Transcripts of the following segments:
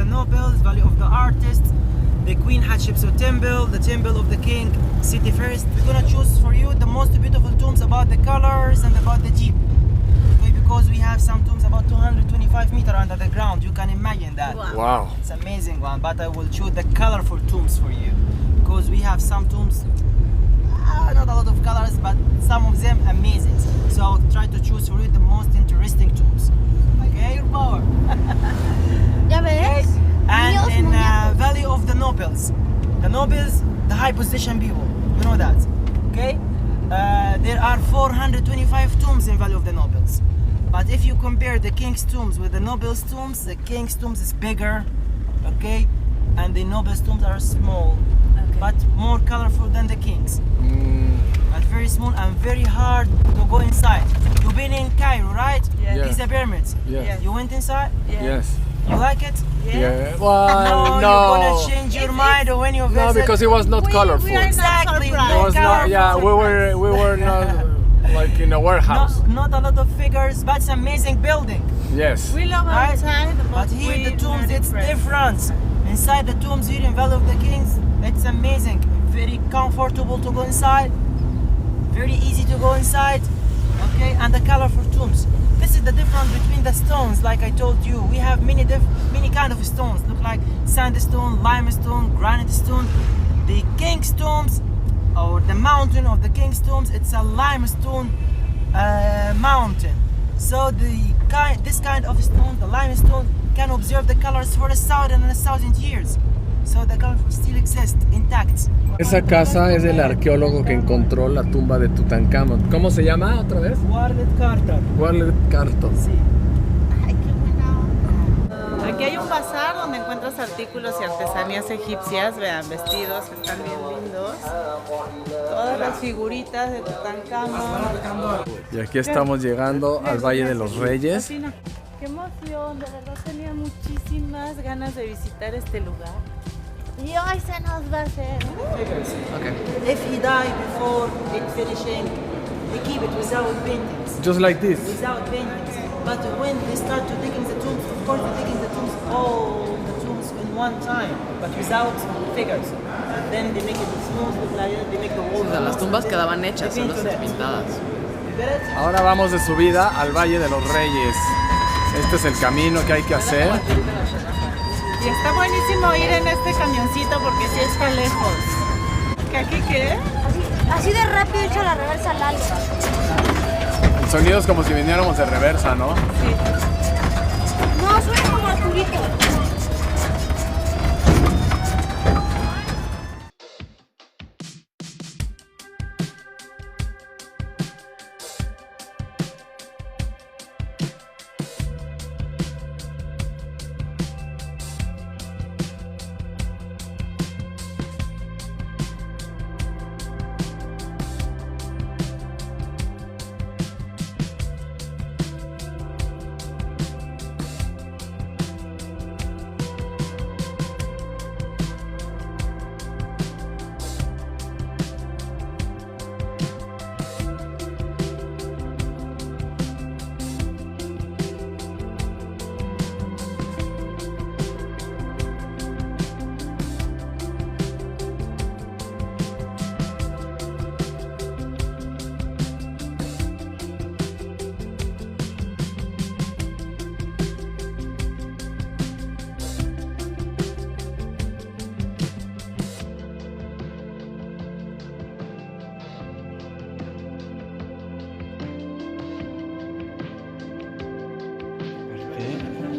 Nobles, Valley of the Artists, the Queen Hatshepsut Temple, the Temple of the King, City First. We're gonna choose for you the most beautiful tombs about the colors and about the deep. Okay, because we have some tombs about 225 meters under the ground. You can imagine that. Wow. It's amazing one, but I will choose the colorful tombs for you. Because we have some tombs, not a lot of colors, but some of them amazing. So I'll try to choose for you the most interesting tombs. Okay, your power. ¿Ya ves? And in Valley of the Nobles. The Nobles, the high position people. You know that. Okay? There are 425 tombs in Valley of the Nobles. But if you compare the King's tombs with the Nobles tombs, the King's tombs is bigger. Okay? And the Nobles tombs are small. Okay. But more colorful than the King's. But very small and very hard to go inside. You've been in Cairo, right? Yeah. It's the pyramids. Yes. You went inside? Yes. You like it? Yeah. Well, no. You're gonna change your mind when you visit. No, because it was not colorful. Exactly. It was not. Yeah, we were not like in a warehouse. Not a lot of figures, but it's amazing building. Yes. We love Right? outside, But here the tombs, it's different. Inside the tombs here in Valley of the Kings, it's amazing. Very comfortable to go inside. Very easy to go inside. Okay, and the colorful tombs. This is the difference between the stones, like I told you. We have many kind of stones. Look like sandstone, limestone, granite stone. The King's tombs, or the mountain of the King's tombs, it's a limestone mountain. So this kind of stone, the limestone, can observe the colors for 1,000 years. So the colors still exist intact. Esa casa es del arqueólogo que encontró la tumba de Tutankamón. ¿Cómo se llama otra vez? Warlet Carter. Warlet Carter. Sí. Ay, qué buena. Aquí hay un bazar donde encuentras artículos y artesanías egipcias, vean, vestidos que están bien lindos. Todas las figuritas de Tutankamón. Y aquí estamos llegando al Valle de los Reyes. Qué emoción, de verdad tenía muchísimas ganas de visitar este lugar. Y hoy se nos va a hacer. Okay. If he died before it finishing, they keep it without paintings. Just like this. Without paintings. But when they start to digging the tombs, of course they're digging the tombs, all the tombs in one time, but without figures. Then they make it smooth, they make the wall. O sea, las tumbas quedaban hechas, solo pintadas. Ahora vamos de subida al Valle de los Reyes. Este es el camino que hay que hacer. Y está buenísimo ir en este camioncito porque sí está lejos. ¿Qué aquí qué? Así de rápido echa la reversa al alza. El sonido es como si viniéramos de reversa, ¿no? Sí. No, suena como Arturito.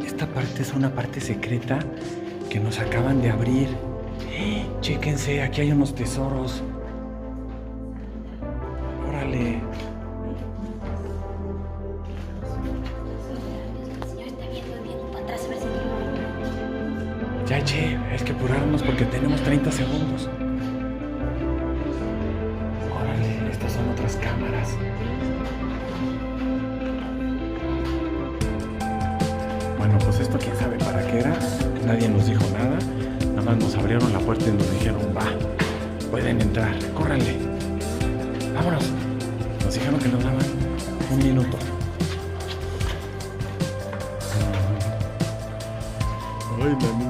Esta parte es una parte secreta que nos acaban de abrir. Chéquense, aquí hay unos tesoros. Órale. Ya, che, hay que apurarnos porque tenemos 30 segundos. Órale, estas son otras cámaras. Bueno, pues esto quién sabe para qué era. Nadie nos dijo nada. Nada más nos abrieron la puerta y nos dijeron, va, pueden entrar, córranle. Vámonos. Nos dijeron que nos daban 1 minuto. Ay, Nani.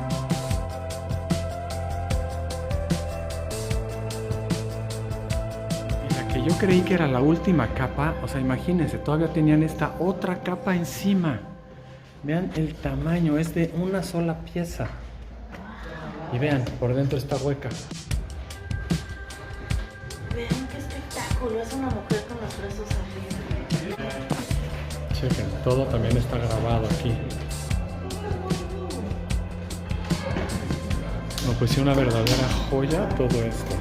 Y la que yo creí que era la última capa, o sea, imagínense, todavía tenían esta otra capa encima. Vean el tamaño, es de una sola pieza. Y vean, por dentro está hueca. Vean qué espectáculo. Es una mujer con los brazos arriba. Chequen, todo también está grabado aquí. No, pues sí, una verdadera joya todo esto.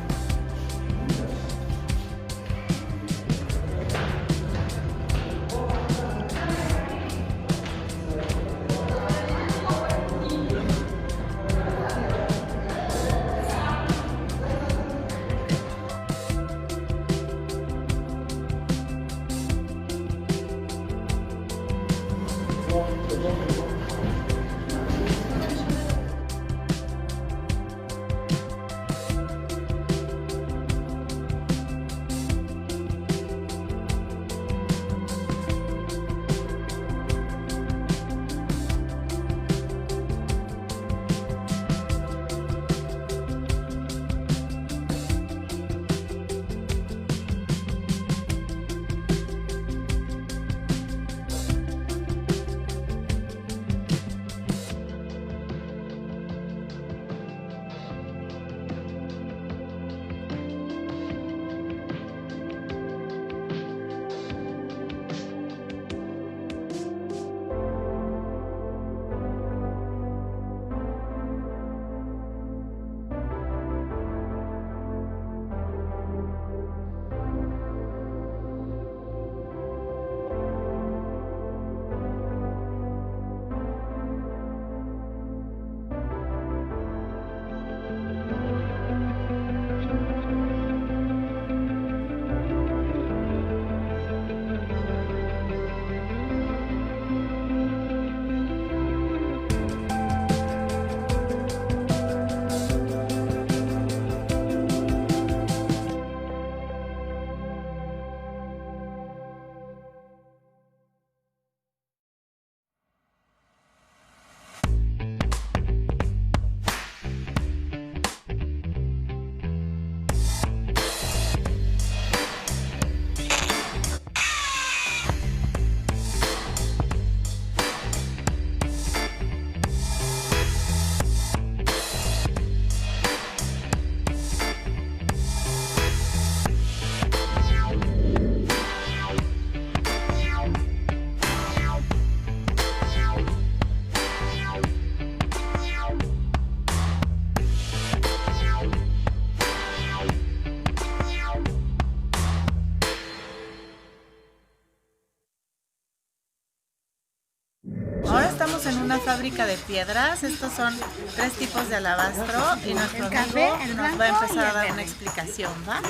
Ahora estamos en una fábrica de piedras. Estos son 3 tipos de alabastro y nuestro amigo nos va a empezar a dar una explicación, ¿va?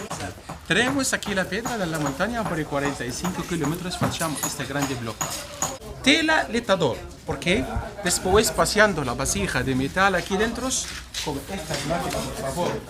Tenemos aquí la piedra della montagna per i 45 km facciamo este grande blocco. Tela letador, porque después paseando la vasija de metal aquí dentro, con esta máquina, por favor.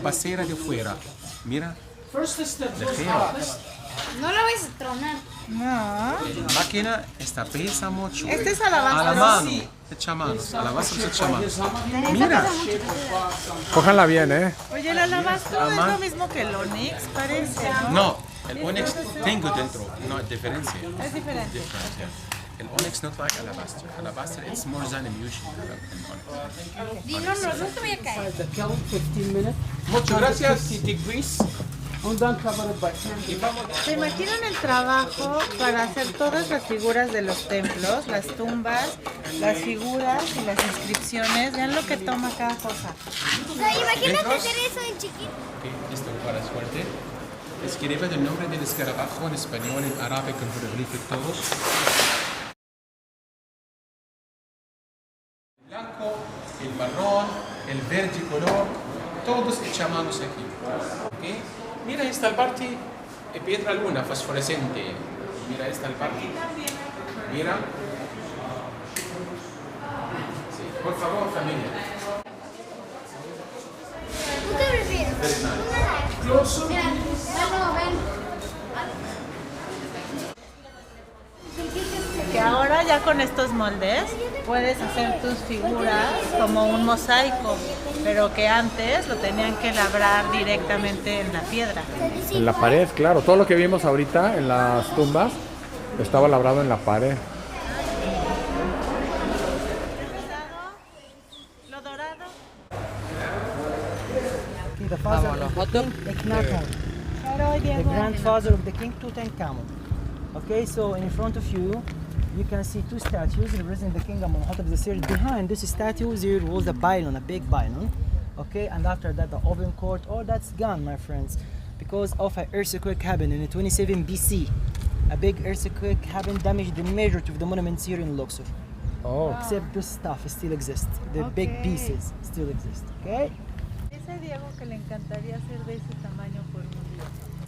Capacera de fuera. Mira, ligero. No lo vais a tronar. No. La máquina esta pesa mucho. Este es alabastro. A la mano, hecha manos. Alabastro se echa manos. Mira, Cójanla bien, ¿eh? Oye, el alabastro es lo mismo que el Onyx, parece. no, el Onyx tengo dentro, no es diferencia. Es diferente. El Onyx not like alabaster. Alabaster it's more than emulsion. Di, no te voy a caer. Muchas gracias. ¿Se imaginan el trabajo para hacer todas las figuras de los templos, las tumbas, las figuras y las inscripciones? Vean lo que toma cada cosa. O sea, imagínate hacer eso en chiquito. Ok, esto para suerte. Escribe el nombre del escarabajo en español, en árabe, con jeroglíficos todos. blanco, el marrón, el verde color, todos echamos aquí. ¿Okay? Mira esta parte de piedra luna fosforescente. Mira esta parte. Mira. Sí, por favor, familia. ¿Tú qué prefieres? Very nice. Close. Mira, no, ven. Que ahora ya con estos moldes puedes hacer tus figuras como un mosaico, pero que antes lo tenían que labrar directamente en la piedra. En la pared, claro. Todo lo que vimos ahorita en las tumbas estaba labrado en la pared. Lo dorado. Okay, the father Vámonos, of the foto. king, Akhenaten, the grandfather of the king Tutankhamun. Okay, so in front of you, you can see two statues representing the king Amenhotep III. Behind this statue, there was a pylon, a big pylon. Okay, and after that, the open court. All that's gone, my friends, because of an earthquake happened in 27 BC. A big earthquake happened, damaged the majority of the monuments here in Luxor. Oh, Except this stuff still exists. The big Okay. pieces still exist. Okay. Dice Diego que le encantaría ser de ese tamaño por mucho.